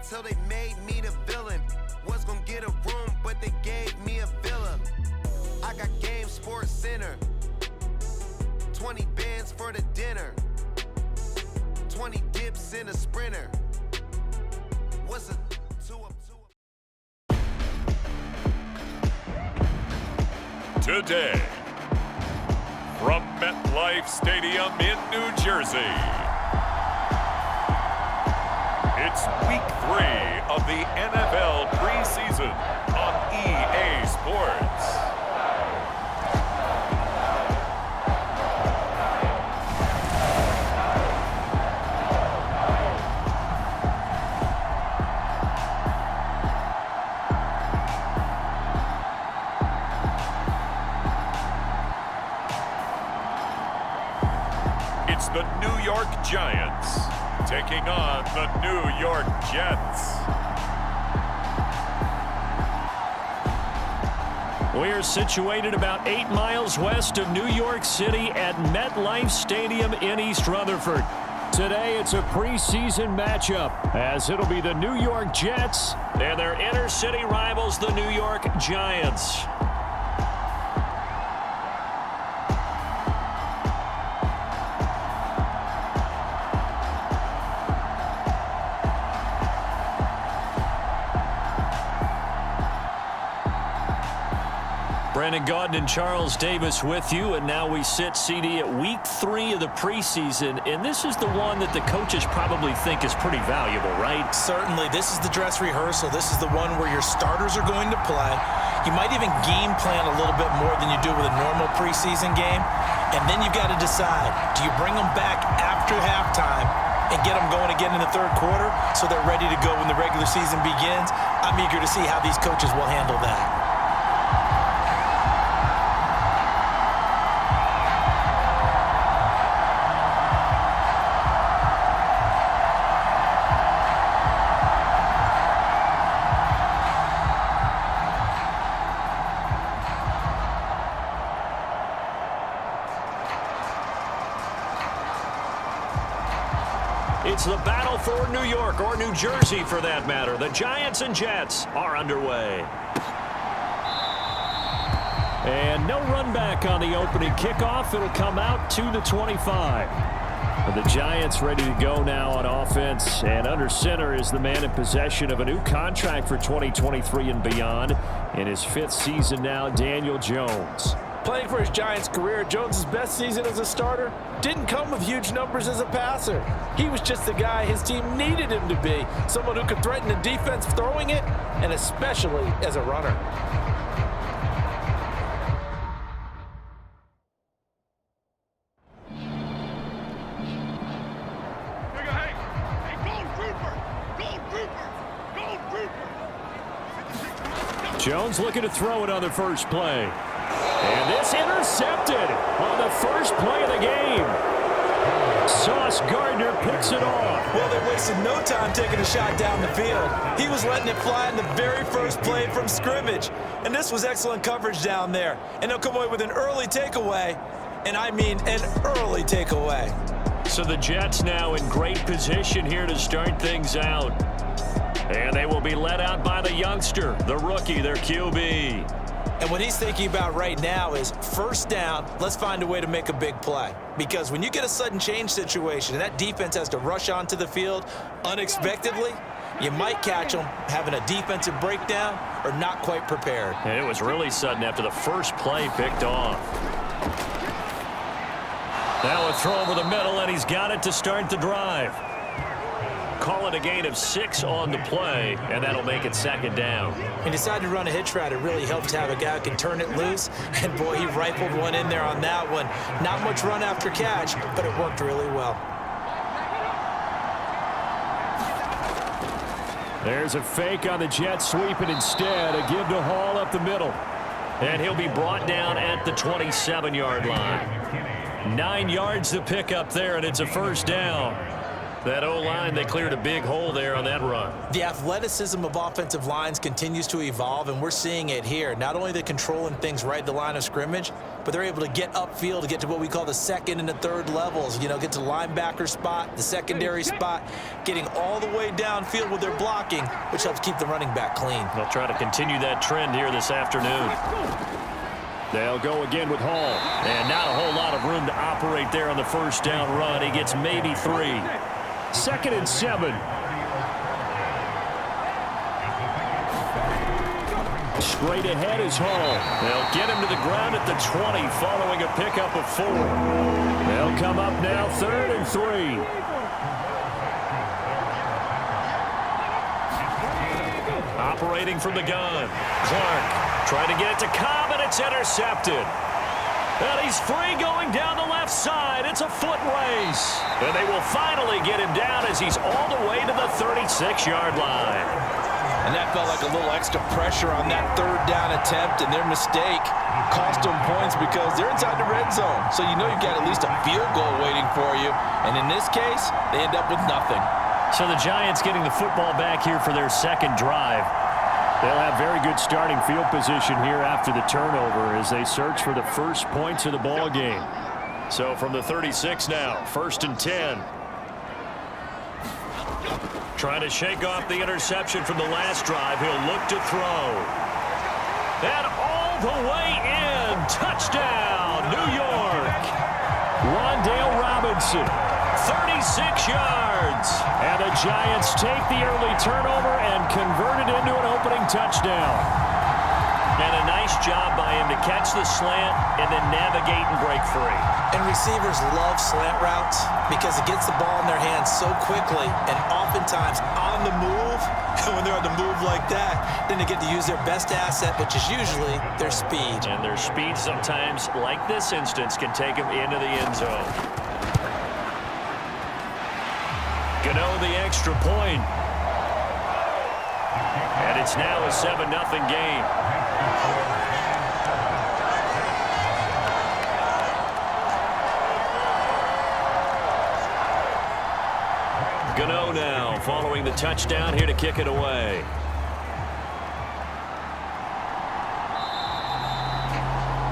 till they made me the villain. Was gonna get a room, but they gave me a villa. I got Game Sports Center. 20 bands for the dinner. 20 dips in a sprinter. What's a Today, from MetLife Stadium in New Jersey, it's Week 3 of the NFL preseason on EA Sports. It's the New York Giants taking on the New York Jets. We are situated about 8 miles west of New York City at MetLife Stadium in East Rutherford. Today it's a preseason matchup as it'll be the New York Jets and their inner city rivals, the New York Giants. Brandon Gaudin and Charles Davis with you, and now we sit, CD, at Week 3 of the preseason, and this is the one that the coaches probably think is pretty valuable, right? Certainly. This is the dress rehearsal. This is the one where your starters are going to play. You might even game plan a little bit more than you do with a normal preseason game, and then you've got to decide, do you bring them back after halftime and get them going again in the third quarter so they're ready to go when the regular season begins? I'm eager to see how these coaches will handle that. It's the battle for New York, or New Jersey for that matter. The Giants and Jets are underway. And no run back on the opening kickoff. It'll come out to the 25. And the Giants ready to go now on offense. And under center is the man in possession of a new contract for 2023 and beyond. In his 5th season now, Daniel Jones. Playing for his Giants career, Jones' best season as a starter didn't come with huge numbers as a passer. He was just the guy his team needed him to be, someone who could threaten the defense throwing it, and especially as a runner. Jones looking to throw it on the first play. And this intercepted on the first play of the game. Sauce Gardner picks it off. Well, they wasted no time taking a shot down the field. He was letting it fly in the very first play from scrimmage. And this was excellent coverage down there. And they'll come away with an early takeaway. And I mean an early takeaway. So the Jets now in great position here to start things out. And they will be led out by the youngster, the rookie, their QB. And what he's thinking about right now is first down, let's find a way to make a big play. Because when you get a sudden change situation and that defense has to rush onto the field unexpectedly, you might catch them having a defensive breakdown or not quite prepared. And it was really sudden after the first play picked off. Now a throw over the middle, and he's got it to start the drive. Call it a gain of 6 on the play, and that'll make it 2nd down. He decided to run a hitch route. It really helped to have a guy who can turn it loose. And, boy, he rifled one in there on that one. Not much run after catch, but it worked really well. There's a fake on the Jets sweep, and instead a give to Hall up the middle. And he'll be brought down at the 27-yard line. 9 yards to pick up there, and it's a first down. That O-line, they cleared a big hole there on that run. The athleticism of offensive lines continues to evolve, and we're seeing it here. Not only are they controlling things right at the line of scrimmage, but they're able to get upfield to get to what we call the second and the third levels. You know, get to the linebacker spot, the secondary spot, getting all the way downfield with their blocking, which helps keep the running back clean. They'll try to continue that trend here this afternoon. They'll go again with Hall. And not a whole lot of room to operate there on the first down run. He gets maybe 3. 2nd and 7. Straight ahead is Hall. They'll get him to the ground at the 20 following a pickup of 4. They'll come up now 3rd and 3. Operating from the gun. Clark trying to get it to Cobb, and it's intercepted. And he's free going down the left side. It's a foot race. And they will finally get him down as he's all the way to the 36-yard line. And that felt like a little extra pressure on that 3rd down attempt, and their mistake cost them points because they're inside the red zone. So you know you've got at least a field goal waiting for you. And in this case, they end up with nothing. So the Giants getting the football back here for their 2nd drive. They'll have very good starting field position here after the turnover as they search for the first points of the ball game. So from the 36 now, 1st and 10. Trying to shake off the interception from the last drive. He'll look to throw. And all the way in. Touchdown, New York. Rondale Robinson, 36 yards. And the Giants take the early turnover and convert it into an opening touchdown. And a nice job by him to catch the slant and then navigate and break free. And receivers love slant routes because it gets the ball in their hands so quickly and oftentimes on the move. And when they're on the move like that, then they get to use their best asset, which is usually their speed. And their speed sometimes, like this instance, can take them into the end zone. Gano the extra point. And it's now a 7-0 game. Gano now following the touchdown here to kick it away.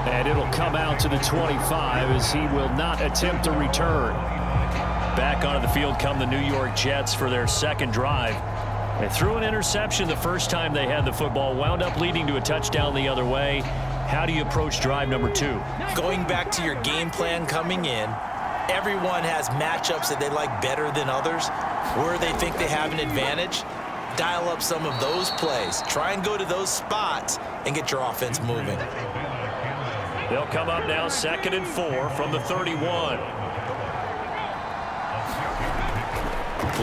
And it'll come out to the 25 as he will not attempt a return. Back onto the field come the New York Jets for their 2nd drive. They threw an interception the first time they had the football, wound up leading to a touchdown the other way. How do you approach drive number 2? Going back to your game plan coming in, everyone has matchups that they like better than others, where they think they have an advantage. Dial up some of those plays. Try and go to those spots and get your offense moving. They'll come up now 2nd and 4 from the 31.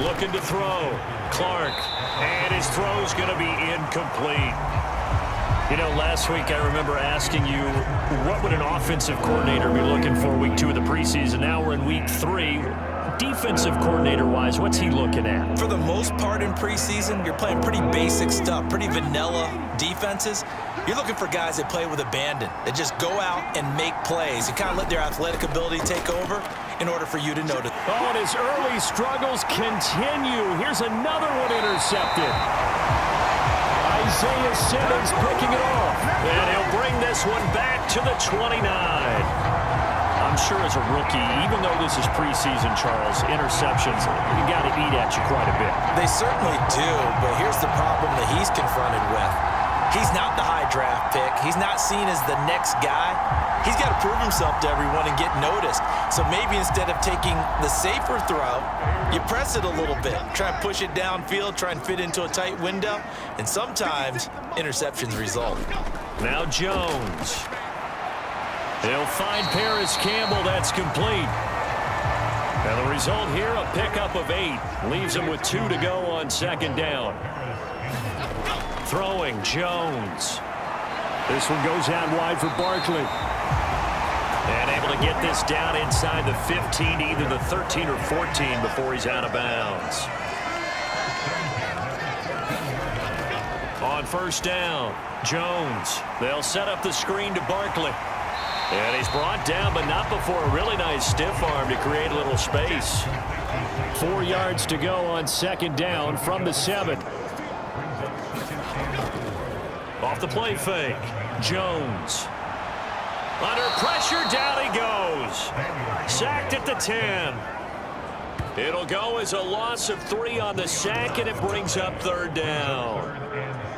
Looking to throw. Clark. And his throw's going to be incomplete. You know, last week I remember asking you, what would an offensive coordinator be looking for week 2 of the preseason? Now we're in week 3. Defensive coordinator-wise, what's he looking at? For the most part in preseason, you're playing pretty basic stuff, pretty vanilla defenses. You're looking for guys that play with abandon, that just go out and make plays and kind of let their athletic ability take over in order for you to notice. Oh, and his early struggles continue. Here's another one intercepted. Isaiah Simmons picking it off. And he'll bring this one back to the 29. I'm sure as a rookie, even though this is preseason, Charles, interceptions, you got to eat at you quite a bit. They certainly do, but here's the problem that he's confronted with. He's not the high draft pick. He's not seen as the next guy. He's got to prove himself to everyone and get noticed. So maybe instead of taking the safer throw, you press it a little bit. Try and push it downfield, try and fit into a tight window, and sometimes interceptions result. Now Jones. He'll find Paris Campbell. That's complete. And the result here, a pickup of 8. Leaves him with 2 to go on 2nd down. Throwing, Jones. This one goes out wide for Barkley. And able to get this down inside the 15, either the 13 or 14 before he's out of bounds. On 1st down, Jones. They'll set up the screen to Barkley. And he's brought down, but not before a really nice stiff arm to create a little space. 4 yards to go on second down from the 7. Off the play fake. Jones. Under pressure, down he goes. Sacked at the 10. It'll go as a loss of 3 on the sack, and it brings up third down.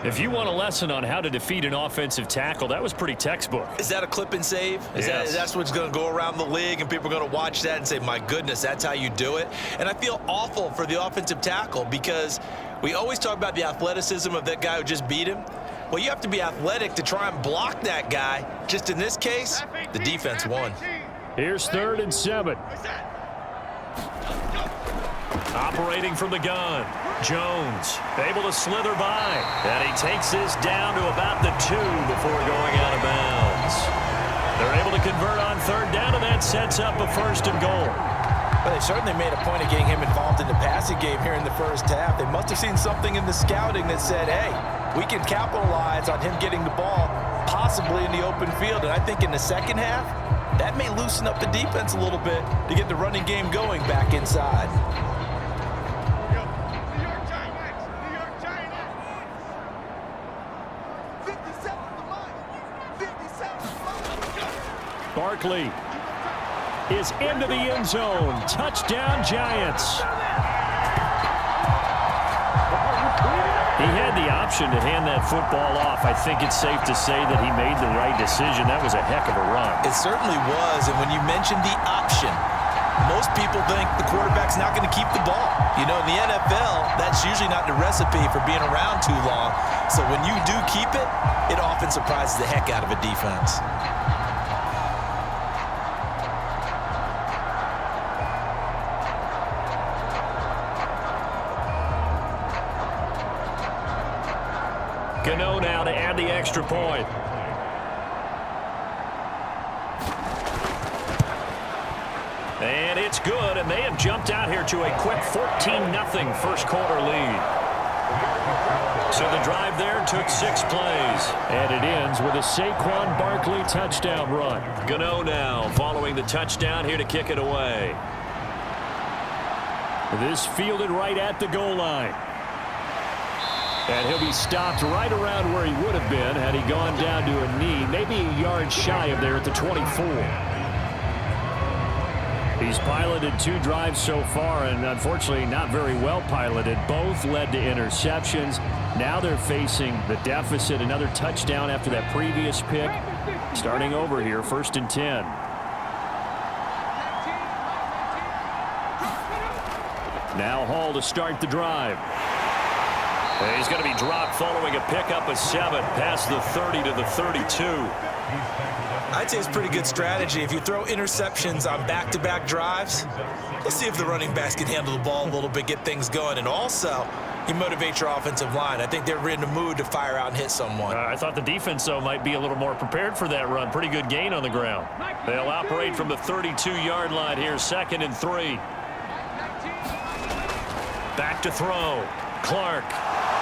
If you want a lesson on how to defeat an offensive tackle, that was pretty textbook. Is that a clip and save? Yes. That's what's going to go around the league, and people are going to watch that and say, my goodness, that's how you do it? And I feel awful for the offensive tackle because we always talk about the athleticism of that guy who just beat him. Well, you have to be athletic to try and block that guy. Just in this case, the defense won. Here's 3rd and 7. Operating from the gun. Jones able to slither by. And he takes this down to about the 2 before going out of bounds. They're able to convert on 3rd down, and that sets up a 1st and goal. Well, they certainly made a point of getting him involved in the passing game here in the first half. They must have seen something in the scouting that said, hey, we can capitalize on him getting the ball possibly in the open field. And I think in the second half, that may loosen up the defense a little bit to get the running game going back inside. Barkley is into the end zone. Touchdown, Giants. He had the option to hand that football off. I think it's safe to say that he made the right decision. That was a heck of a run. It certainly was, and when you mentioned the option, most people think the quarterback's not going to keep the ball. You know, in the NFL, that's usually not the recipe for being around too long. So when you do keep it, it often surprises the heck out of a defense. Gano now to add the extra point. And it's good, and they have jumped out here to a quick 14-0 first quarter lead. So the drive there took 6 plays. And it ends with a Saquon Barkley touchdown run. Gano now following the touchdown here to kick it away. This fielded right at the goal line. And he'll be stopped right around where he would have been had he gone down to a knee, maybe a yard shy of there at the 24. He's piloted 2 drives so far, and unfortunately not very well piloted. Both led to interceptions. Now they're facing the deficit. Another touchdown after that previous pick. Starting over here, 1st and 10. Now Hall to start the drive. And he's going to be dropped following a pickup of 7 past the 30 to the 32. I'd say it's pretty good strategy. If you throw interceptions on back-to-back drives, let's see if the running backs can handle the ball a little bit, get things going. And also, you motivate your offensive line. I think they're in the mood to fire out and hit someone. I thought the defense, though, might be a little more prepared for that run. Pretty good gain on the ground. They'll operate from the 32-yard line here, 2nd and 3. Back to throw. Clark.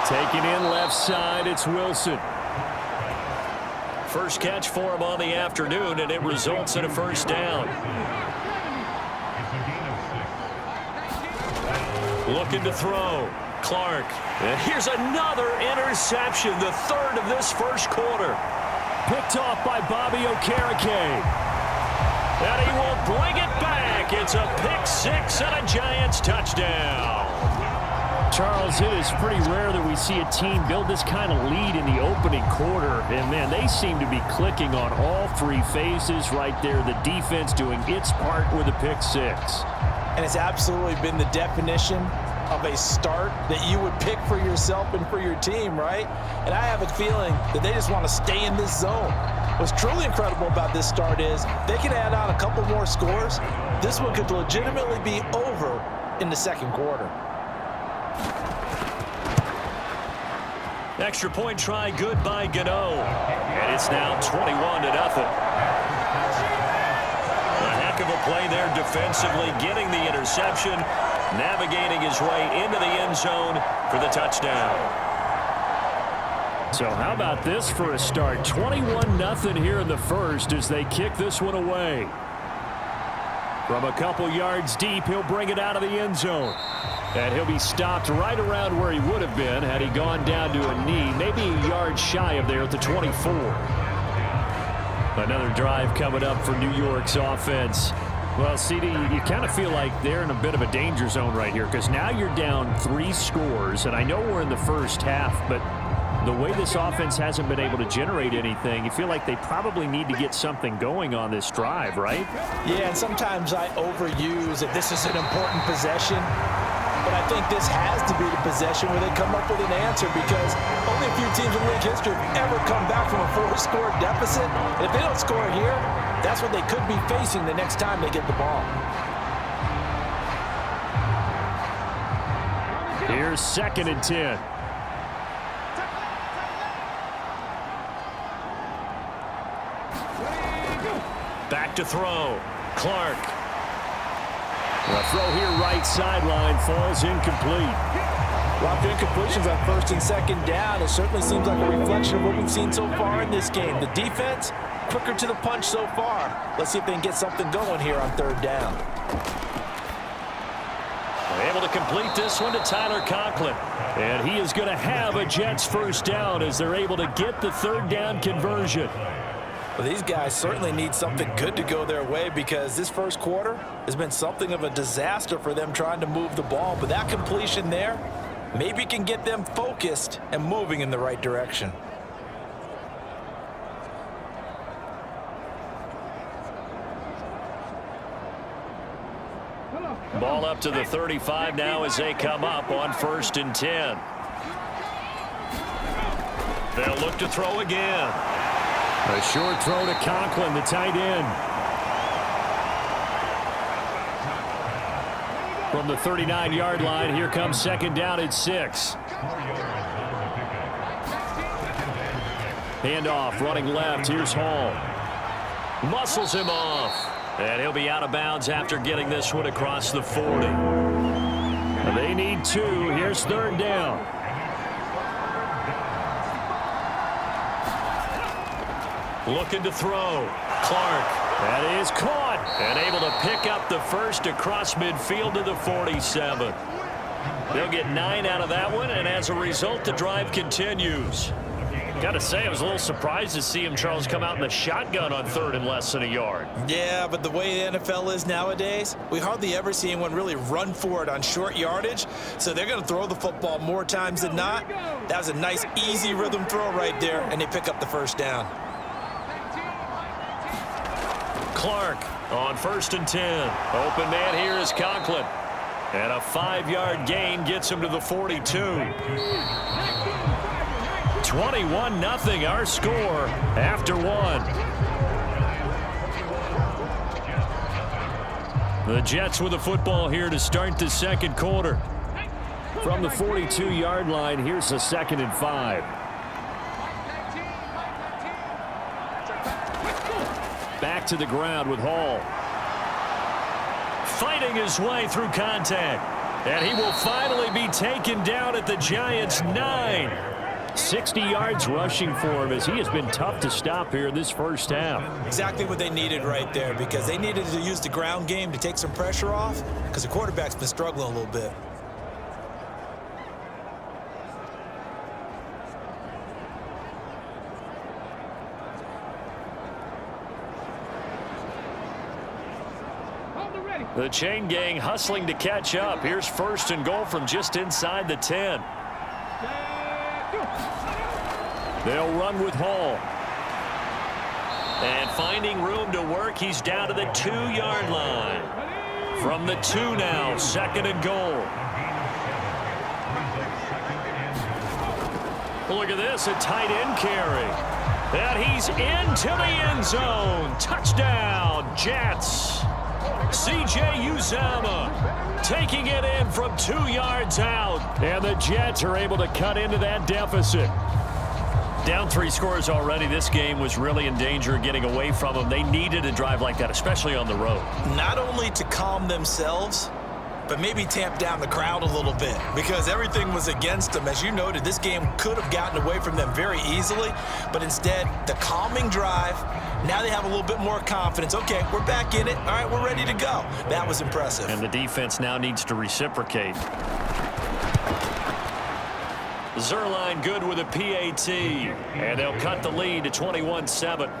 Taking in left side, it's Wilson. First catch for him on the afternoon, and it results in a 1st down. Looking to throw. Clark. And here's another interception, the 3rd of this first quarter. Picked off by Bobby Okereke. And he will bring it back. It's a pick 6 and a Giants touchdown. Charles, it is pretty rare that we see a team build this kind of lead in the opening quarter. And, man, they seem to be clicking on all 3 phases right there. The defense doing its part with a pick 6. And it's absolutely been the definition of a start that you would pick for yourself and for your team, right? And I have a feeling that they just want to stay in this zone. What's truly incredible about this start is they can add on a couple more scores. This one could legitimately be over in the second quarter. Extra point try good by Gano. And it's now 21-0. A heck of a play there defensively, getting the interception, navigating his way into the end zone for the touchdown. So how about this for a start? 21-0 here in the first as they kick this one away. From a couple yards deep, he'll bring it out of the end zone. And he'll be stopped right around where he would have been had he gone down to a knee, maybe a yard shy of there at the 24. Another drive coming up for New York's offense. Well, CD, you kind of feel like they're in a bit of a danger zone right here because now you're down 3 scores, and I know we're in the first half, but the way this offense hasn't been able to generate anything, you feel like they probably need to get something going on this drive, right? Yeah, and sometimes I overuse that this is an important possession, but I think this has to be the possession where they come up with an answer because only a few teams in league history have ever come back from a 4-score deficit. And if they don't score here, that's what they could be facing the next time they get the ball. Here's 2nd and 10. Back to throw. Clark. The throw here right sideline falls incomplete. Rock incompletions on 1st and 2nd down. It certainly seems like a reflection of what we've seen so far in this game. The defense, quicker to the punch so far. Let's see if they can get something going here on 3rd down. They're able to complete this one to Tyler Conklin. And he is going to have a Jets 1st down as they're able to get the 3rd down conversion. Well, these guys certainly need something good to go their way because this first quarter has been something of a disaster for them trying to move the ball. But that completion there maybe can get them focused and moving in the right direction. Ball up to the 35 now as they come up on 1st and 10. They'll look to throw again. A short throw to Conklin, the tight end. From the 39-yard line, here comes 2nd down at 6. Handoff, running left. Here's Hall. Muscles him off. And he'll be out of bounds after getting this one across the 40. They need 2. Here's 3rd down. Looking to throw. Clark. That is caught. And able to pick up the 1st across midfield to the 47. They'll get 9 out of that one, and as a result, the drive continues. Got to say, I was a little surprised to see him, Charles, come out in the shotgun on 3rd and less than a yard. Yeah, but the way the NFL is nowadays, we hardly ever see anyone really run for it on short yardage. So they're going to throw the football more times than not. That was a nice, easy rhythm throw right there, and they pick up the 1st down. Clark on 1st and 10. Open man here is Conklin. And a 5-yard gain gets him to the 42. 21-0 our score after 1. The Jets with the football here to start the 2nd quarter. From the 42-yard line, here's a 2nd and 5. Back to the ground with Hall. Fighting his way through contact. And he will finally be taken down at the Giants' 9. 60 yards rushing for him as he has been tough to stop here in this first half. Exactly what they needed right there because they needed to use the ground game to take some pressure off because the quarterback's been struggling a little bit. The chain gang hustling to catch up. Here's 1st and goal from just inside the 10. They'll run with Hall. And finding room to work, he's down to the 2-yard line. From the 2 now, 2nd and goal. Look at this, a tight end carry. And he's into the end zone. Touchdown, Jets. C.J. Uzomah taking it in from 2 yards out. And the Jets are able to cut into that deficit. Down 3 scores already. This game was really in danger of getting away from them. They needed a drive like that, especially on the road. Not only to calm themselves, but maybe tamp down the crowd a little bit because everything was against them. As you noted, this game could have gotten away from them very easily, but instead, the calming drive Now they have a little bit more confidence. Okay, we're back in it. All right, we're ready to go. That was impressive. And the defense now needs to reciprocate. Zerline good with a PAT. And they'll cut the lead to 21-7.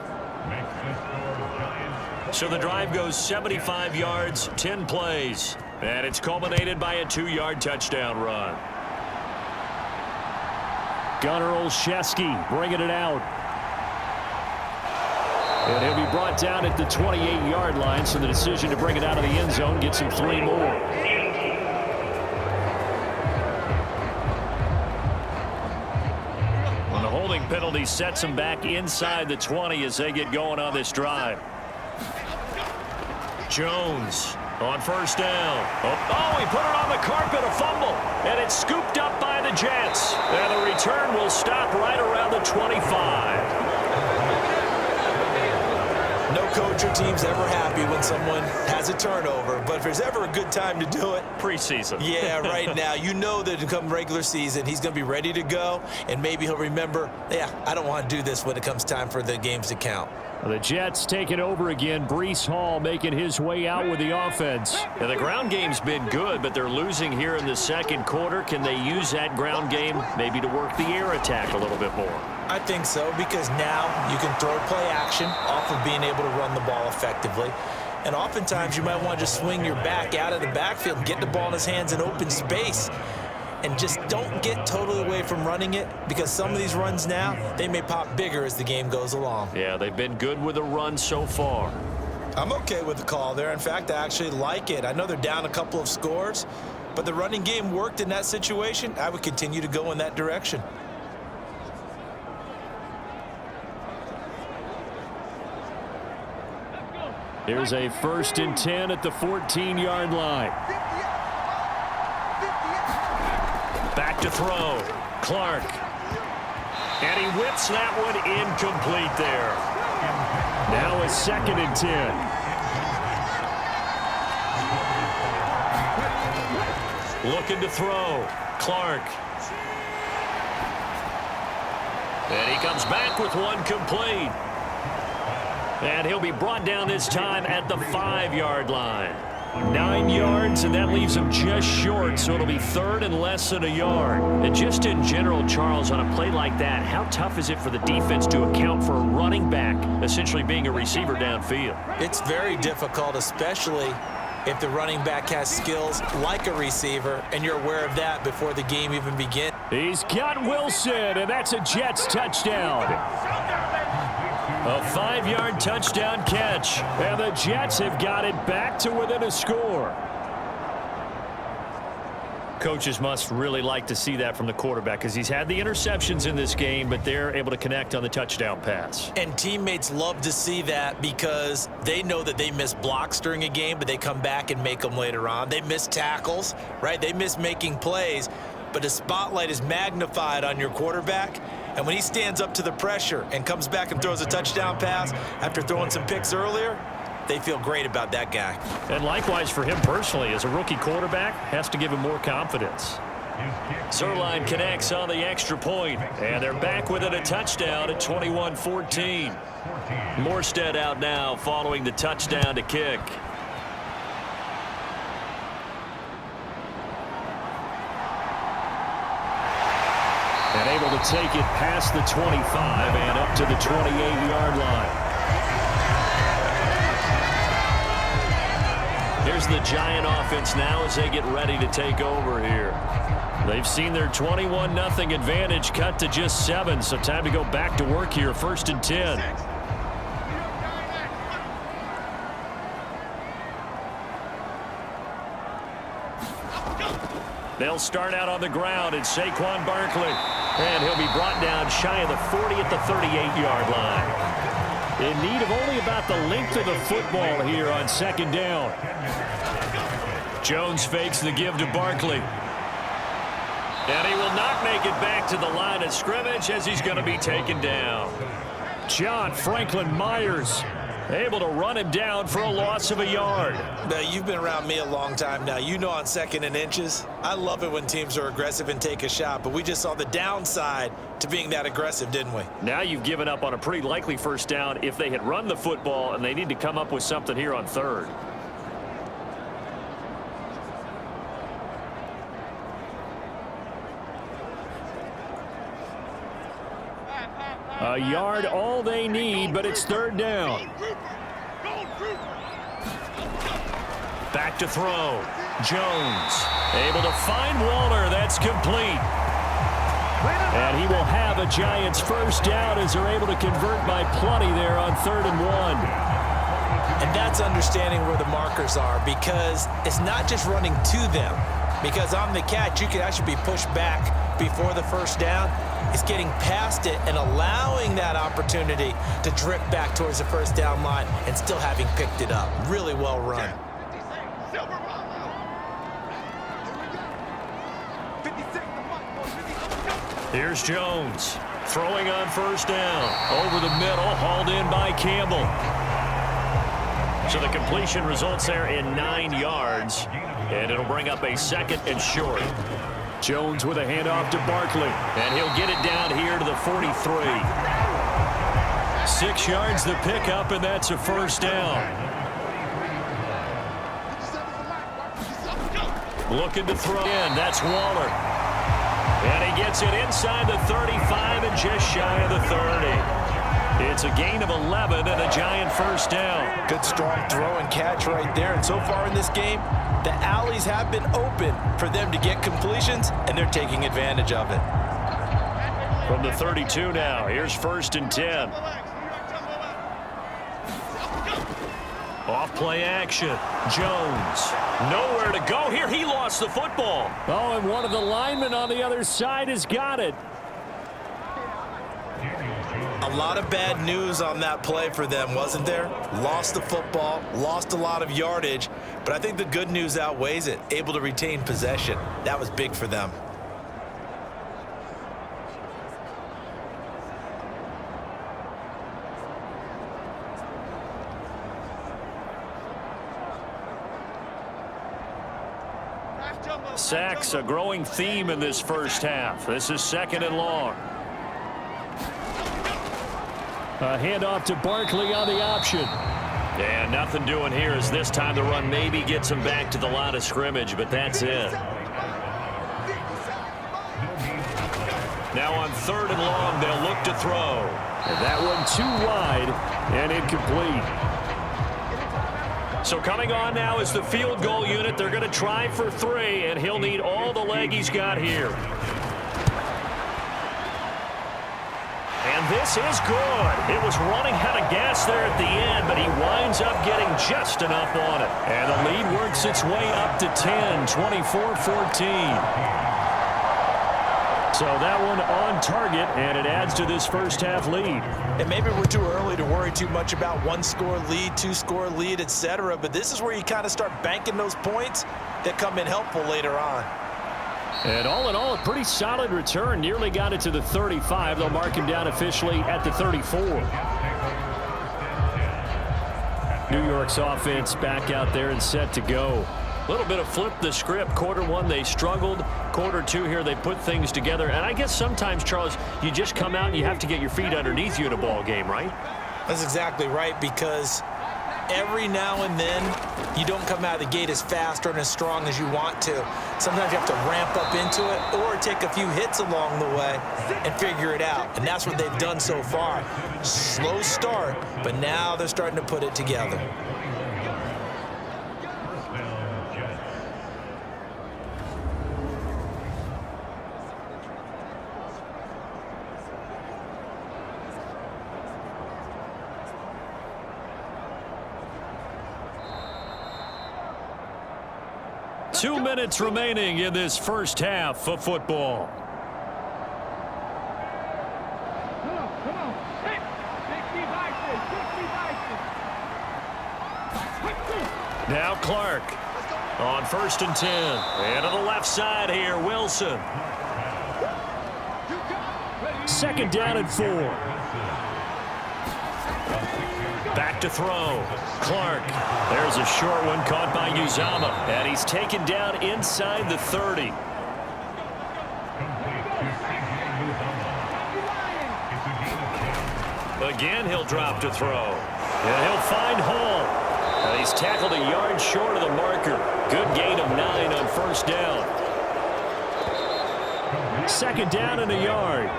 So the drive goes 75 yards, 10 plays. And it's culminated by a 2-yard touchdown run. Gunnar Olszewski bringing it out. And he'll be brought down at the 28-yard line, so the decision to bring it out of the end zone gets him 3 more. And the holding penalty sets him back inside the 20 as they get going on this drive. Jones on first down. Oh, he put it on the carpet, a fumble. And it's scooped up by the Jets. And the return will stop right around the 25. No coach or team's ever happy when someone has a turnover, but if there's ever a good time to do it, preseason. Yeah, right now. You know that come regular season, he's going to be ready to go, and maybe he'll remember, yeah, I don't want to do this when it comes time for the games to count. The Jets taking over again. Breece Hall making his way out with the offense. And the ground game's been good, but they're losing here in the second quarter. Can they use that ground game maybe to work the air attack a little bit more? I think so, because now you can throw play action off of being able to run the ball effectively. And oftentimes you might want to just swing your back out of the backfield and get the ball in his hands in open space. And just don't get totally away from running it, because some of these runs now, they may pop bigger as the game goes along. Yeah, they've been good with the run so far. I'm okay with the call there. In fact, I actually like it. I know they're down a couple of scores, but the running game worked in that situation. I would continue to go in that direction. Here's a 1st and 10 at the 14-yard line. Back to throw. Clark. And he whips that one incomplete there. Now a 2nd and 10. Looking to throw. Clark. And he comes back with one complete. And he'll be brought down this time at the 5-yard line. 9 yards, and that leaves him just short, so it'll be 3rd and less than a yard. And just in general, Charles, on a play like that, how tough is it for the defense to account for a running back essentially being a receiver downfield? It's very difficult, especially if the running back has skills like a receiver, and you're aware of that before the game even begins. He's got Wilson, and that's a Jets touchdown. A 5-yard touchdown catch, and the Jets have got it back to within a score. Coaches must really like to see that from the quarterback, because he's had the interceptions in this game, but they're able to connect on the touchdown pass. And teammates love to see that, because they know that they miss blocks during a game, but they come back and make them later on. They miss tackles, right? They miss making plays, but the spotlight is magnified on your quarterback. And when he stands up to the pressure and comes back and throws a touchdown pass after throwing some picks earlier, they feel great about that guy. And likewise for him personally, as a rookie quarterback, has to give him more confidence. Zerline connects on the extra point, and they're back within a touchdown at 21-14. Morstead out now following the touchdown to kick. And able to take it past the 25 and up to the 28-yard line. Here's the Giant offense now as they get ready to take over here. They've seen their 21-0 advantage cut to just 7, so time to go back to work here. 1st and 10. They'll start out on the ground, and Saquon Barkley. And he'll be brought down shy of the 40 at the 38-yard line. In need of only about the length of the football here on 2nd down. Jones fakes the give to Barkley. And he will not make it back to the line of scrimmage as he's going to be taken down. John Franklin Myers. Able to run him down for a loss of a yard. Now, you've been around me a long time now. You know on 2nd and inches, I love it when teams are aggressive and take a shot, but we just saw the downside to being that aggressive, didn't we? Now you've given up on a pretty likely first down if they had run the football, and they need to come up with something here on 3rd. A yard all they need, but it's 3rd down. Back to throw. Jones able to find Waller. That's complete. And he will have a Giants first down as they're able to convert by plenty there on 3rd and 1. And that's understanding where the markers are, because it's not just running to them. Because on the catch, you can actually be pushed back before the first down. It's getting past it and allowing that opportunity to drip back towards the first down line and still having picked it up. Really well run. Here's Jones throwing on first down. Over the middle, hauled in by Campbell. So the completion results there in 9 yards, and it'll bring up a 2nd and short. Jones with a handoff to Barkley, and he'll get it down here to the 43. 6 yards the pickup, and that's a first down. Looking to throw in, that's Waller. And he gets it inside the 35 and just shy of the 30. It's a gain of 11 and a Giant first down. Good strong throw and catch right there. And so far in this game, the alleys have been open for them to get completions, and they're taking advantage of it. From the 32 now, here's 1st and 10. Off play action. Jones. Nowhere to go here. He lost the football. Oh, and one of the linemen on the other side has got it. A lot of bad news on that play for them, wasn't there? Lost the football, lost a lot of yardage, but I think the good news outweighs it. Able to retain possession. That was big for them. Sacks, a growing theme in this first half. This is 2nd and long. A handoff to Barkley on the option. And nothing doing here as this time the run maybe gets him back to the line of scrimmage, but that's it. Now on 3rd and long, they'll look to throw. And that one too wide and incomplete. So coming on now is the field goal unit. They're going to try for 3, and he'll need all the leg he's got here. And this is good. It was running out of gas there at the end, but he winds up getting just enough on it. And the lead works its way up to 10, 24-14. So that one on target, and it adds to this first half lead. And maybe we're too early to worry too much about 1-score lead, 2-score lead, etc. But this is where you kind of start banking those points that come in helpful later on. And all in all, a pretty solid return. Nearly got it to the 35. They'll mark him down officially at the 34. New York's offense back out there and set to go. A little bit of flip the script. Quarter 1, they struggled. Quarter 2 here, they put things together. And I guess sometimes, Charles, you just come out and you have to get your feet underneath you in a ball game, right? That's exactly right, because every now and then you don't come out of the gate as fast or as strong as you want to. Sometimes you have to ramp up into it or take a few hits along the way and figure it out. And that's what they've done so far. Slow start, but now they're starting to put it together. Two minutes remaining in this first half of football. Come on. Hey, Now Clark on 1st and 10. And to the left side here, Wilson. 2nd down and 4. Back to throw. Clark. There's a short one caught by Uzama. And he's taken down inside the 30. Again, he'll drop to throw. And he'll find Hall. And he's tackled a yard short of the marker. Good gain of 9 on first down. Second down and a yard.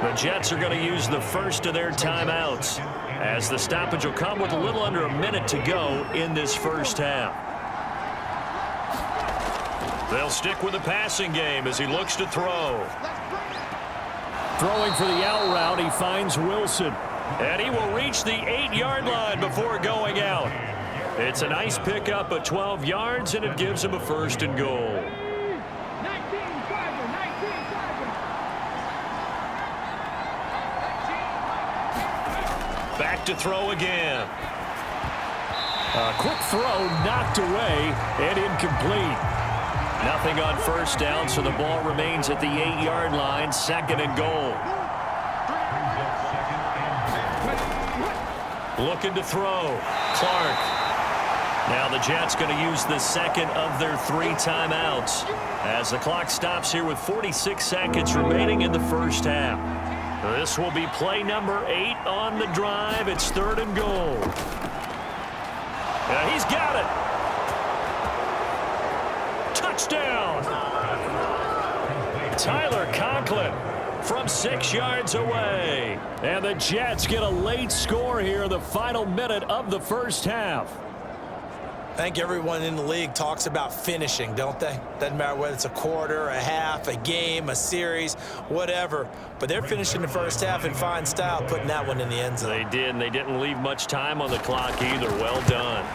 The Jets are going to use the first of their timeouts, as the stoppage will come with a little under a minute to go in this first half. They'll stick with the passing game as he looks to throw. Throwing for the out route, he finds Wilson. And he will reach the 8-yard line before going out. It's a nice pickup of 12 yards, and it gives him a first and goal. Back to throw again. A quick throw knocked away and incomplete. Nothing on first down, so the ball remains at the 8-yard line, second and goal. Looking to throw. Clark. Now the Jets going to use the second of their 3 timeouts as the clock stops here with 46 seconds remaining in the first half. This will be play number 8 on the drive. It's third and goal. He's got it. Touchdown. Tyler Conklin from 6 yards away. And the Jets get a late score here in the final minute of the first half. I think everyone in the league talks about finishing, don't they? Doesn't matter whether it's a quarter, a half, a game, a series, whatever. But they're finishing the first half in fine style, putting that one in the end zone. They did, and they didn't leave much time on the clock either. Well done.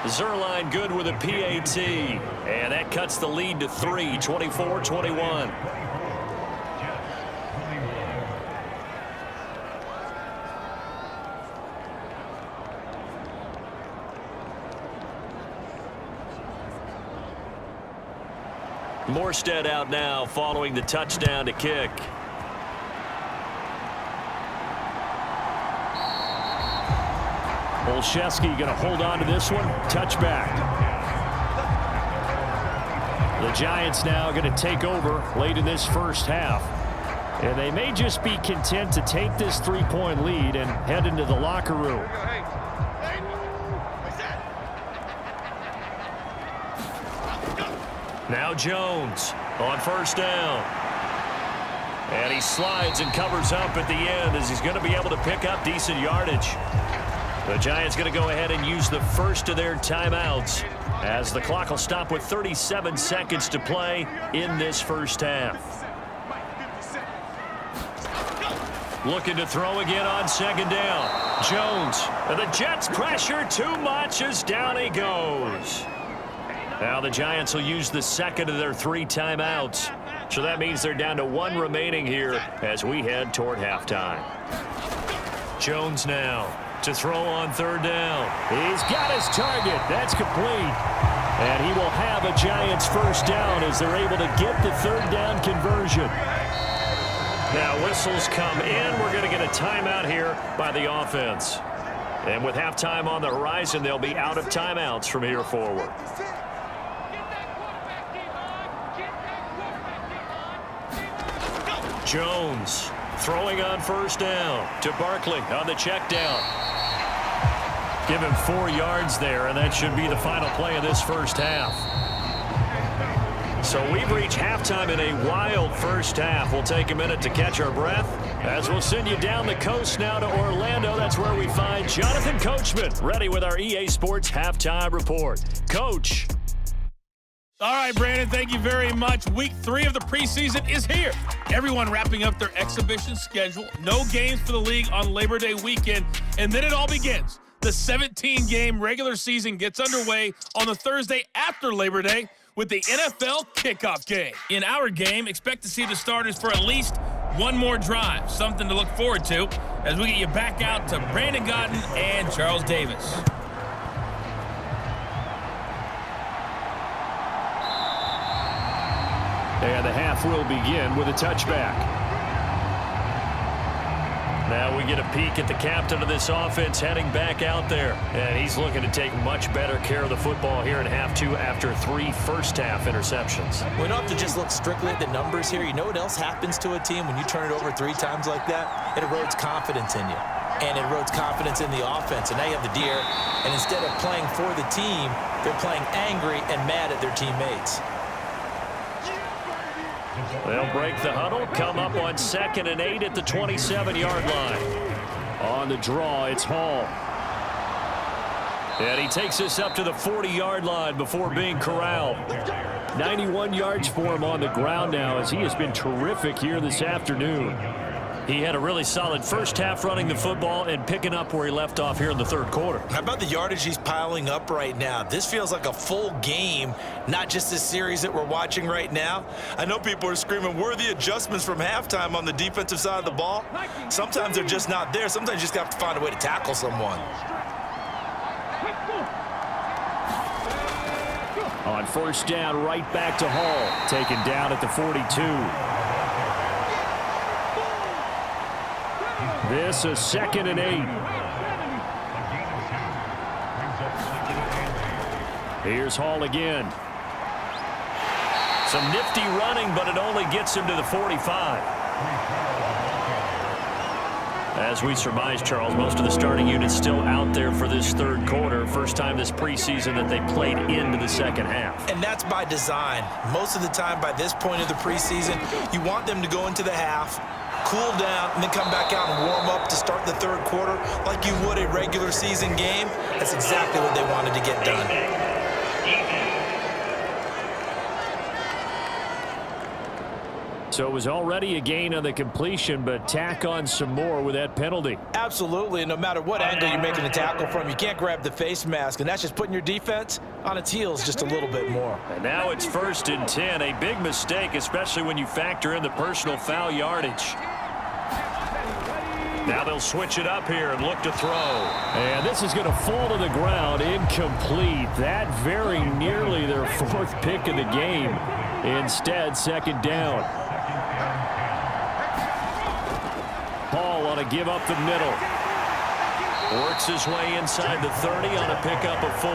Zerline good with a PAT. And that cuts the lead to 3, 24-21. Morstead out now following the touchdown to kick. Olszewski going to hold on to this one. Touchback. The Giants now going to take over late in this first half. And they may just be content to take this 3-point lead and head into the locker room. Now Jones on first down. And he slides and covers up at the end as he's going to be able to pick up decent yardage. The Giants going to go ahead and use the first of their timeouts as the clock will stop with 37 seconds to play in this first half. Looking to throw again on second down. Jones. And the Jets pressure too much as down he goes. Now the Giants will use the second of their 3 timeouts. So that means they're down to 1 remaining here as we head toward halftime. Jones now to throw on third down. He's got his target. That's complete. And he will have a Giants first down as they're able to get the third down conversion. Now whistles come in. We're going to get a timeout here by the offense. And with halftime on the horizon, they'll be out of timeouts from here forward. Jones throwing on first down to Barkley on the check down. Give him 4 yards there, and that should be the final play of this first half. So we've reached halftime in a wild first half. We'll take a minute to catch our breath as we'll send you down the coast now to Orlando. That's where we find Jonathan Coachman ready with our EA Sports Halftime Report. Coach. All right, Brandon, thank you very much. Week 3 of the preseason is here. Everyone wrapping up their exhibition schedule. No games for the league on Labor Day weekend. And then it all begins. The 17-game regular season gets underway on the Thursday after Labor Day with the NFL kickoff game. In our game, expect to see the starters for at least one more drive. Something to look forward to as we get you back out to Brandon Gaudin and Charles Davis. And the half will begin with a touchback. Now we get a peek at the captain of this offense heading back out there. And he's looking to take much better care of the football here in half two after 3 first-half interceptions. We don't have to just look strictly at the numbers here. You know what else happens to a team when you turn it over 3 times like that? It erodes confidence in you. And it erodes confidence in the offense. And now you have the deer. And instead of playing for the team, they're playing angry and mad at their teammates. They'll break the huddle, come up on 2nd and 8 at the 27-yard line. On the draw, it's Hall. And he takes us up to the 40-yard line before being corralled. 91 yards for him on the ground now, as he has been terrific here this afternoon. He had a really solid first half running the football and picking up where he left off here in the third quarter. How about the yardage he's piling up right now? This feels like a full game, not just this series that we're watching right now. I know people are screaming, where are the adjustments from halftime on the defensive side of the ball? Sometimes they're just not there. Sometimes you just have to find a way to tackle someone. On first down, right back to Hall. Taken down at the 42. This is 2nd and 8. Here's Hall again. Some nifty running, but it only gets him to the 45. As we surmise, Charles, most of the starting unit's still out there for this third quarter. First time this preseason that they played into the second half. And that's by design. Most of the time by this point of the preseason, you want them to go into the half, cool down, and then come back out and warm up to start the third quarter like you would a regular season game. That's exactly what they wanted to get done. So it was already a gain on the completion, but tack on some more with that penalty. Absolutely. No matter what angle you're making a tackle from, you can't grab the face mask, and that's just putting your defense on its heels just a little bit more. And now it's 1st and 10. A big mistake, especially when you factor in the personal foul yardage. Now they'll switch it up here and look to throw. And this is going to fall to the ground, incomplete. That very nearly their 4th pick of the game. Instead, 2nd down. Hall on a give up the middle. Works his way inside the 30 on a pickup of 4.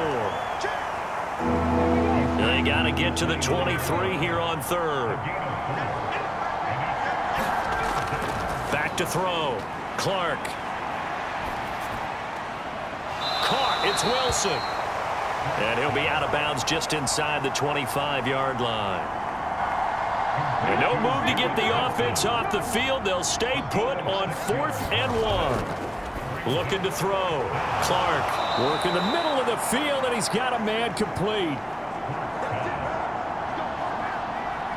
They got to get to the 23 here on 3rd. Back to throw. Clark. Caught. It's Wilson. And he'll be out of bounds just inside the 25-yard line. And no move to get the offense off the field. They'll stay put on 4th and 1. Looking to throw. Clark working the middle of the field, and he's got a man complete.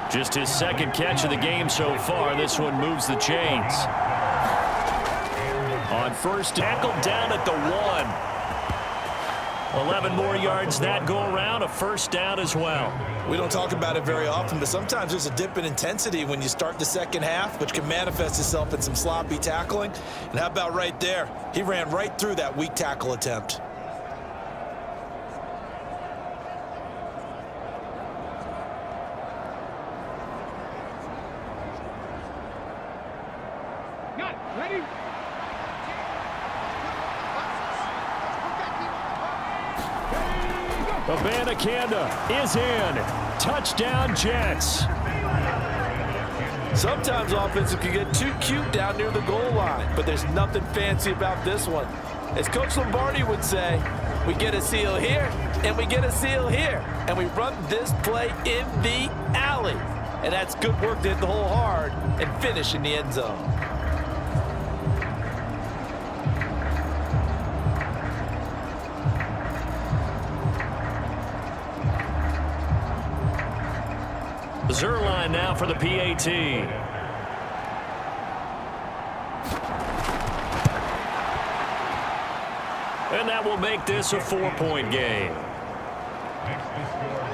Just his 2nd catch of the game so far. This one moves the chains. On first, tackled down at the 1. 11 more yards that go around, a first down as well. We don't talk about it very often, but sometimes there's a dip in intensity when you start the second half, which can manifest itself in some sloppy tackling. And how about right there? He ran right through that weak tackle attempt. Ready? Abanikanda is in. Touchdown, Jets. Sometimes offensive can get too cute down near the goal line, but there's nothing fancy about this one. As Coach Lombardi would say, we get a seal here, and we get a seal here, and we run this play in the alley. And that's good work to hit the hole hard and finish in the end zone. Zerline now for the PAT. And that will make this a 4-point game.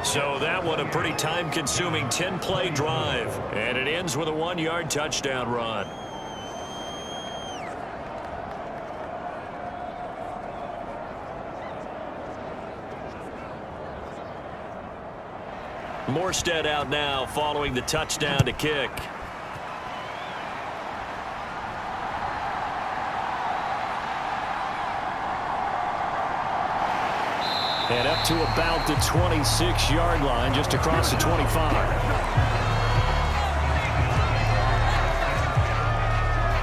So that one a pretty time-consuming 10-play drive. And it ends with a 1-yard touchdown run. Morstead out now following the touchdown to kick. And up to about the 26-yard line, just across the 25.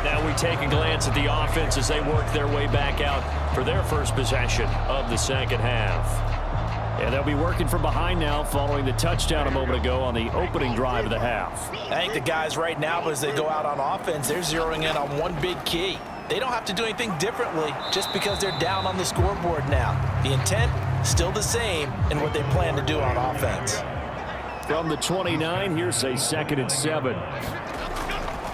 Now we take a glance at the offense as they work their way back out for their first possession of the second half. And they'll be working from behind now following the touchdown a moment ago on the opening drive of the half. I think the guys right now, as they go out on offense, they're zeroing in on one big key. They don't have to do anything differently just because they're down on the scoreboard now. The intent, still the same in what they plan to do on offense. From the 29, here's a 2nd and 7.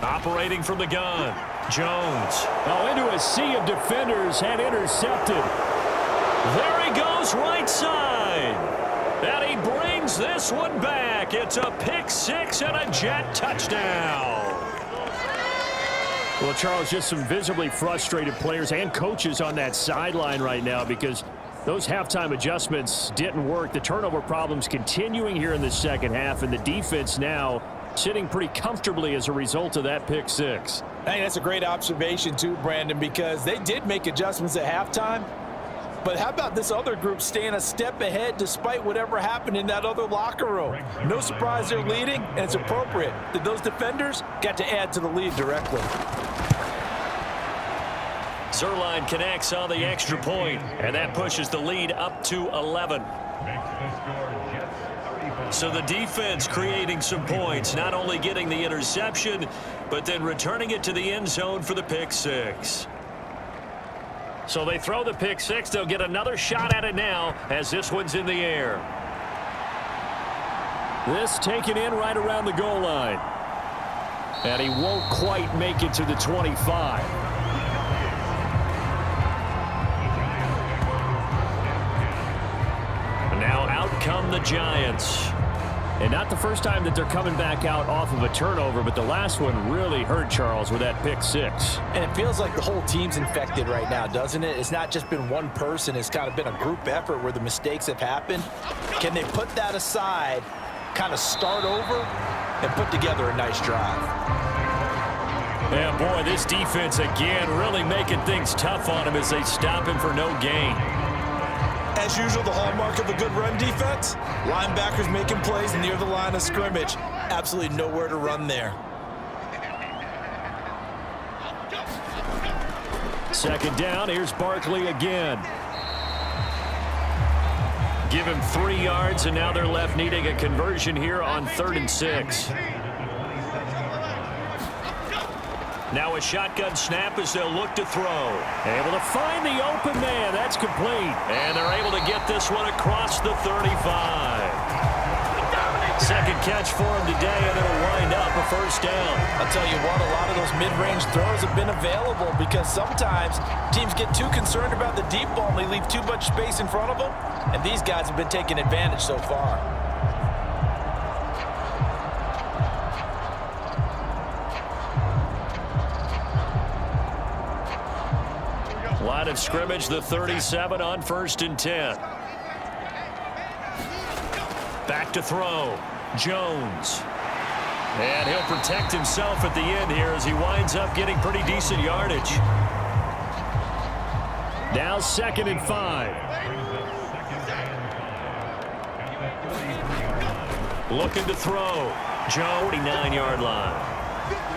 Operating from the gun, Jones. Oh, into a sea of defenders and intercepted. There he goes, right side. And he brings this one back. It's a pick six and a Jet touchdown. Well, Charles, just some visibly frustrated players and coaches on that sideline right now because those halftime adjustments didn't work. The turnover problems continuing here in the second half, and the defense now sitting pretty comfortably as a result of that pick six. I think that's a great observation too, Brandon, because they did make adjustments at halftime. But how about this other group staying a step ahead despite whatever happened in that other locker room? No surprise they're leading, and it's appropriate that those defenders got to add to the lead directly. Zerline connects on the extra point, and that pushes the lead up to 11. So the defense creating some points, not only getting the interception, but then returning it to the end zone for the pick six. So they throw the pick six. They'll get another shot at it now as this one's in the air. This taken in right around the goal line. And he won't quite make it to the 25. And now out come the Giants. And not the first time that they're coming back out off of a turnover, but the last one really hurt Charles with that pick six. And it feels like the whole team's infected right now, doesn't it? It's not just been one person. It's kind of been a group effort where the mistakes have happened. Can they put that aside, kind of start over, and put together a nice drive? Yeah, boy, this defense again really making things tough on him as they stop him for no gain. As usual, the hallmark of a good run defense, linebackers making plays near the line of scrimmage. Absolutely nowhere to run there. Second down, here's Barkley again. Give him 3 yards, and now they're left needing a conversion here on 3rd and 6. Now a shotgun snap as they'll look to throw. Able to find the open man. That's complete. And they're able to get this one across the 35. Second catch for him today, and it'll wind up a first down. I'll tell you what, a lot of those mid-range throws have been available because sometimes teams get too concerned about the deep ball and they leave too much space in front of them. And these guys have been taking advantage so far. Line of scrimmage, the 37 on 1st and 10. Back to throw. Jones. And he'll protect himself at the end here as he winds up getting pretty decent yardage. Now 2nd and 5. Looking to throw. Joe, 49-yard line.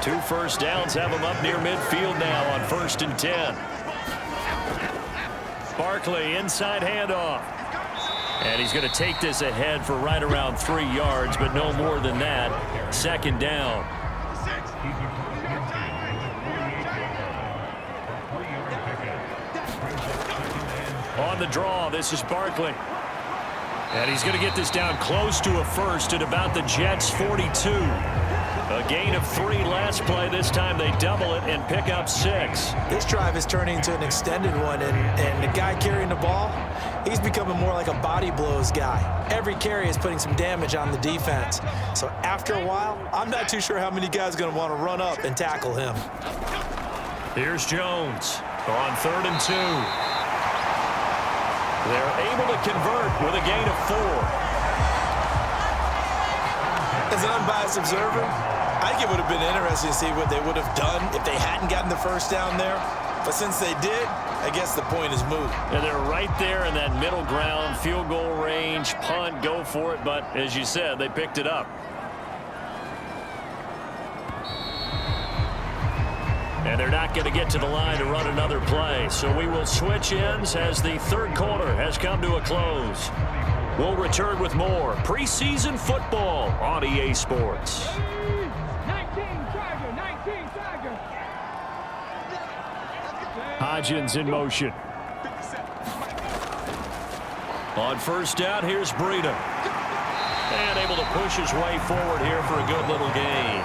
2 first downs have him up near midfield now on 1st and 10. Barkley, inside handoff. And he's going to take this ahead for right around 3 yards, but no more than that. 2nd down. On the draw, this is Barkley. And he's going to get this down close to a first at about the Jets' 42. A gain of 3 last play. This time they double it and pick up 6. This drive is turning into an extended one, and the guy carrying the ball, he's becoming more like a body blows guy. Every carry is putting some damage on the defense. So after a while, I'm not too sure how many guys are going to want to run up and tackle him. Here's Jones on 3rd and 2. They're able to convert with a gain of 4. As an unbiased observer, I think it would have been interesting to see what they would have done if they hadn't gotten the first down there. But since they did, I guess the point is moot. And they're right there in that middle ground, field goal range, punt, go for it. But as you said, they picked it up. And they're not going to get to the line to run another play. So we will switch ends as the third quarter has come to a close. We'll return with more preseason football on EA Sports. 19 Tiger. Hodgins in motion. On first down, here's Breida. And able to push his way forward here for a good little gain.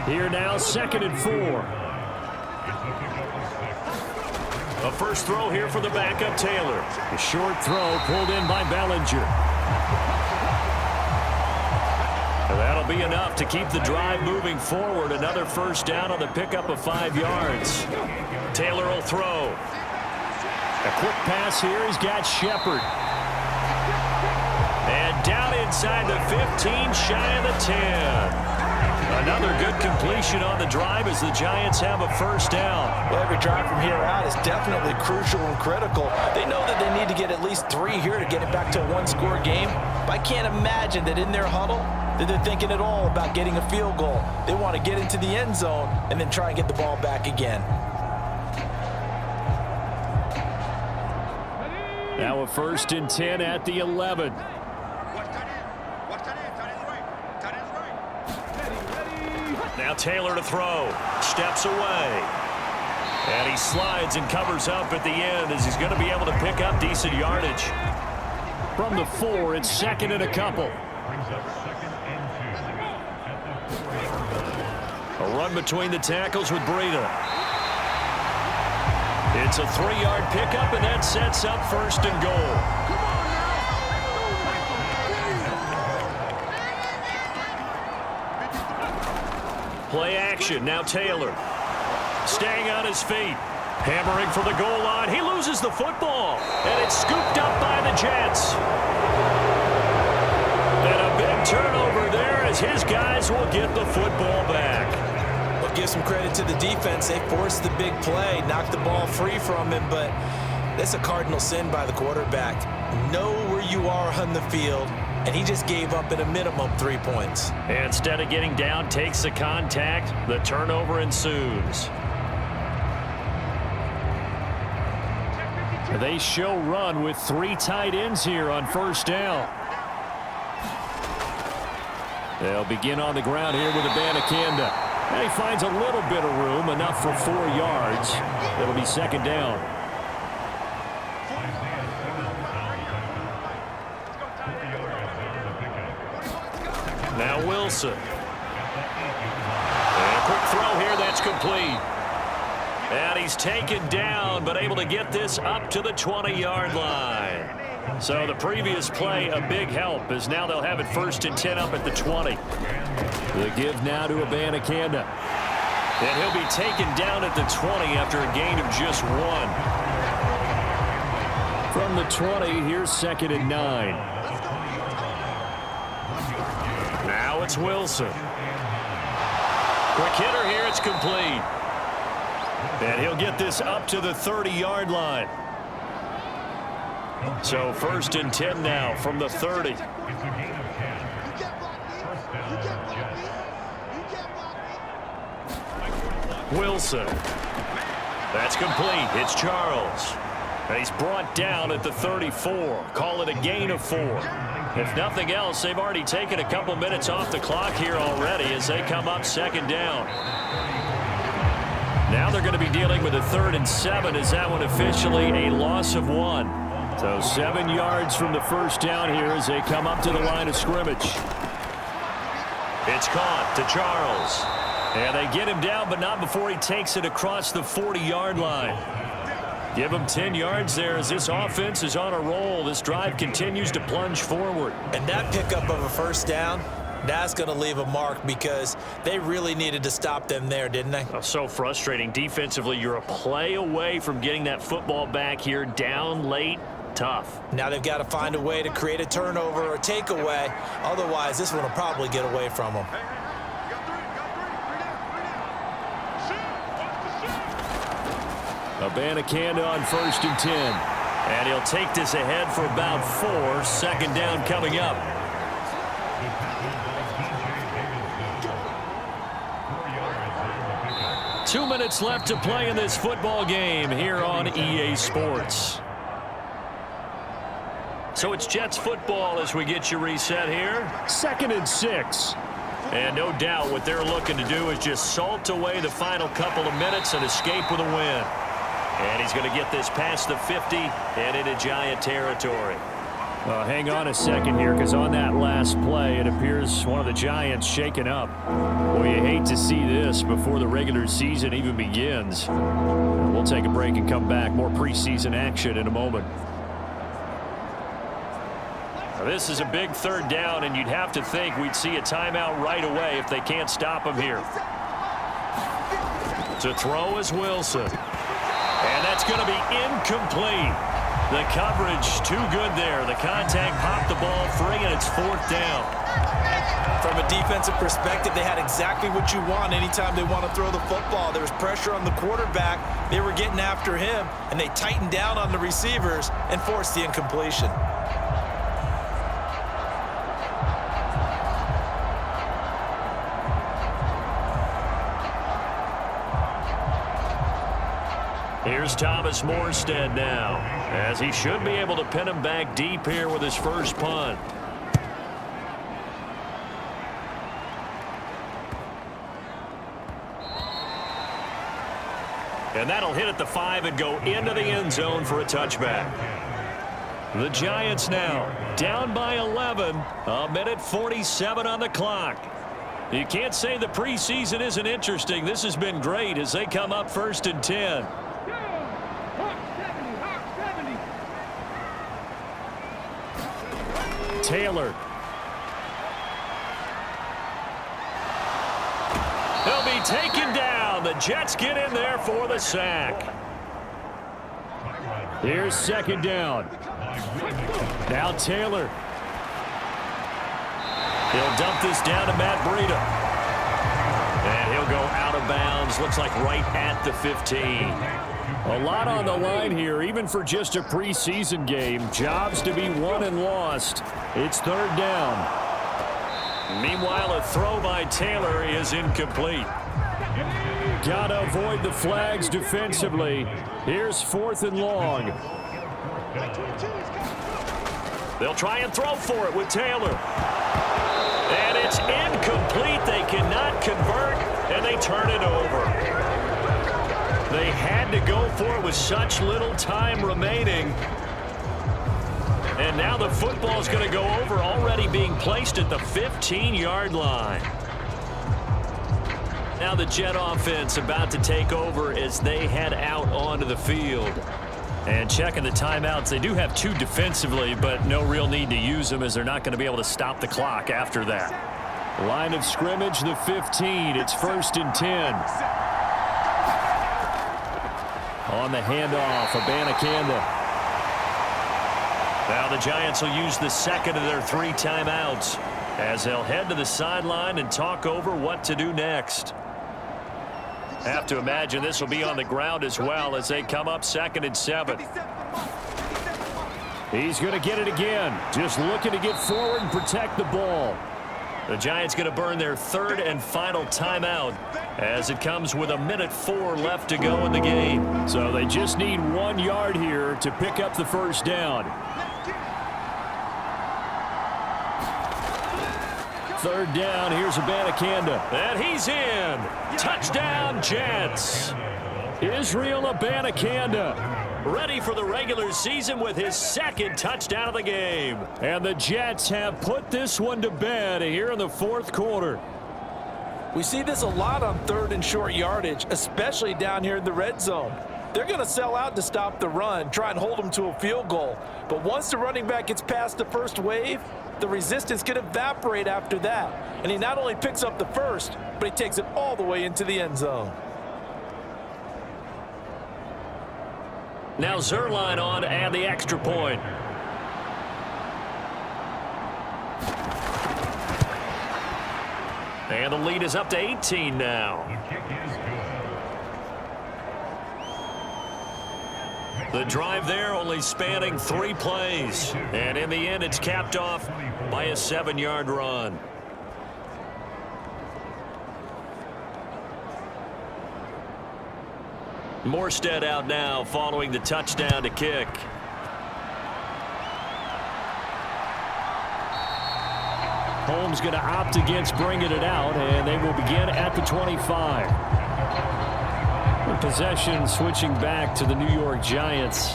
Here now, 2nd and 4. A first throw here for the backup, Taylor. A short throw pulled in by Bellinger. And that'll be enough to keep the drive moving forward. Another first down on the pickup of 5 yards. Taylor will throw. A quick pass here. He's got Shepard. And down inside the 15, shy of the 10. Another good completion on the drive as the Giants have a first down. Well, every drive from here out is definitely crucial and critical. They know that they need to get at least 3 here to get it back to a one-score game. But I can't imagine that in their huddle that they're thinking at all about getting a field goal. They want to get into the end zone and then try and get the ball back again. Now a 1st and 10 at the 11. Now Taylor to throw. Steps away. And he slides and covers up at the end as he's going to be able to pick up decent yardage. From the 4, it's 2nd and a couple. A run between the tackles with Breida. It's a 3-yard pickup, and that sets up 1st and goal. Play action. Now Taylor. Staying on his feet. Hammering for the goal line. He loses the football. And it's scooped up by the Jets. And a big turnover there as his guys will get the football back. Well, give some credit to the defense. They forced the big play, knocked the ball free from him, but that's a cardinal sin by the quarterback. Know where you are on the field, and he just gave up at a minimum 3 points. And instead of getting down, takes the contact. The turnover ensues. They show run with 3 tight ends here on first down. They'll begin on the ground here with Abanikanda. And he finds a little bit of room, enough for 4 yards. It'll be 2nd down. Now Wilson. And a quick throw here, that's complete. And he's taken down, but able to get this up to the 20-yard line. So the previous play, a big help, as now they'll have it 1st and 10 up at the 20. The give now to Abanikanda. And he'll be taken down at the 20 after a gain of just 1. From the 20, here's 2nd and 9. Now it's Wilson. Quick hitter here, it's complete. And he'll get this up to the 30-yard line. So 1st and 10 now from the 30. Wilson. That's complete. It's Charles. And he's brought down at the 34. Call it a gain of 4. If nothing else, they've already taken a couple minutes off the clock here already as they come up 2nd down. Now they're going to be dealing with a 3rd and 7 as that one officially a loss of 1. So 7 yards from the first down here as they come up to the line of scrimmage. It's caught to Charles. And they get him down, but not before he takes it across the 40-yard line. Give him 10 yards there as this offense is on a roll. This drive continues to plunge forward. And that pickup of a first down, that's going to leave a mark because they really needed to stop them there, didn't they? Oh, so frustrating. Defensively, you're a play away from getting that football back here down late. Tough. Now they've got to find a way to create a turnover or takeaway. Otherwise, this one will probably get away from them. Abanikanda on 1st and 10. And he'll take this ahead for about 4. 2nd down coming up. Two minutes left to play in this football game here on EA Sports. So it's Jets football as we get you reset here. 2nd and 6. And no doubt what they're looking to do is just salt away the final couple of minutes and escape with a win. And he's going to get this past the 50 and into Giant territory. Hang on a second here, because on that last play, it appears one of the Giants shaken up. Well, you hate to see this before the regular season even begins. We'll take a break and come back. More preseason action in a moment. Now, this is a big 3rd down, and you'd have to think we'd see a timeout right away if they can't stop him here. To throw is Wilson. And that's going to be incomplete. The coverage too good there. The contact popped the ball free, and it's 4th down. From a defensive perspective, they had exactly what you want anytime they want to throw the football. There was pressure on the quarterback. They were getting after him, and they tightened down on the receivers and forced the incompletion. Here's Thomas Morstead now, as he should be able to pin him back deep here with his first punt. And that'll hit at the 5 and go into the end zone for a touchback. The Giants now down by 11, 1:47 on the clock. You can't say the preseason isn't interesting. This has been great as they come up 1st and 10. Taylor. He'll be taken down. The Jets get in there for the sack. Here's 2nd down. Now Taylor. He'll dump this down to Matt Breida. And he'll go out of bounds. Looks like right at the 15. A lot on the line here, even for just a preseason game. Jobs to be won and lost. It's 3rd down. Meanwhile, a throw by Taylor is incomplete. Got to avoid the flags defensively. Here's 4th and long. They'll try and throw for it with Taylor. And it's incomplete. They cannot convert, and they turn it over. They had to go for it with such little time remaining. And now the football is going to go over, already being placed at the 15-yard line. Now the Jet offense about to take over as they head out onto the field. And checking the timeouts, they do have 2 defensively, but no real need to use them as they're not going to be able to stop the clock after that. Line of scrimmage, the 15. It's 1st and 10. On the handoff, Abanikanda. Now the Giants will use the 2nd of their 3 timeouts as they'll head to the sideline and talk over what to do next. Have to imagine this will be on the ground as well as they come up 2nd and 7. He's going to get it again. Just looking to get forward and protect the ball. The Giants going to burn their 3rd and final timeout as it comes with 1:04 left to go in the game. So they just need 1 yard here to pick up the 1st down. 3rd down. Here's Abanikanda. And he's in. Touchdown, Jets. Israel Abanikanda ready for the regular season with his 2nd touchdown of the game. And the Jets have put this one to bed here in the 4th quarter. We see this a lot on 3rd and short yardage, especially down here in the red zone. They're going to sell out to stop the run, try and hold them to a field goal. But once the running back gets past the first wave, the resistance can evaporate after that. And he not only picks up the 1st, but he takes it all the way into the end zone. Now Zerline on to add the extra point. And the lead is up to 18 now. The drive there only spanning 3 plays. And in the end, it's capped off by a 7-yard run. Morstead out now following the touchdown to kick. Holmes going to opt against bringing it out, and they will begin at the 25. Possession switching back to the New York Giants.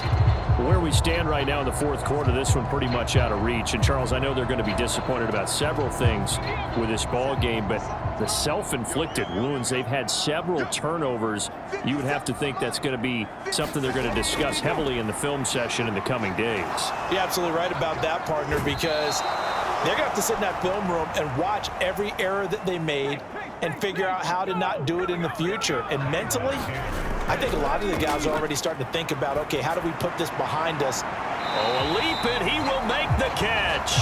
Where we stand right now in the fourth quarter, this one pretty much out of reach. And, Charles, I know they're going to be disappointed about several things with this ball game, but the self-inflicted wounds, they've had several turnovers. You would have to think that's going to be something they're going to discuss heavily in the film session in the coming days. You're absolutely right about that, partner, because they're going to have to sit in that film room and watch every error that they made and figure out how to not do it in the future. And mentally, I think a lot of the guys are already starting to think about, okay, how do we put this behind us? Oh, a leap, and he will make the catch.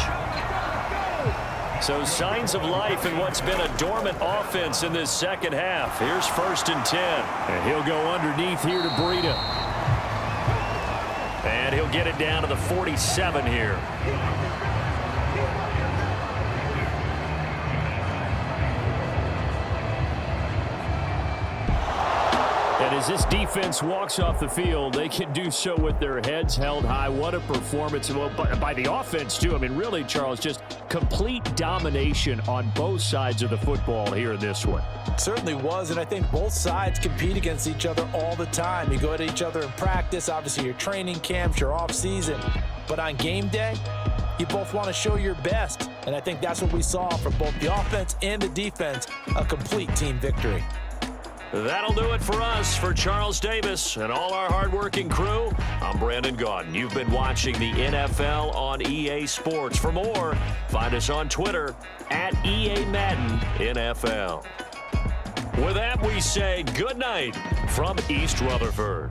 So signs of life in what's been a dormant offense in this second half. Here's 1st and 10. And he'll go underneath here to Breida. And he'll get it down to the 47 here. And as this defense walks off the field, they can do so with their heads held high. What a performance by the offense, too. I mean, really, Charles, just complete domination on both sides of the football here in this one. It certainly was, and I think both sides compete against each other all the time. You go at each other in practice, obviously your training camps, your off-season. But on game day, you both want to show your best. And I think that's what we saw from both the offense and the defense, a complete team victory. That'll do it for us. For Charles Davis and all our hardworking crew, I'm Brandon Gaudin. You've been watching the NFL on EA Sports. For more, find us on Twitter at EA Madden NFL. With that, we say good night from East Rutherford.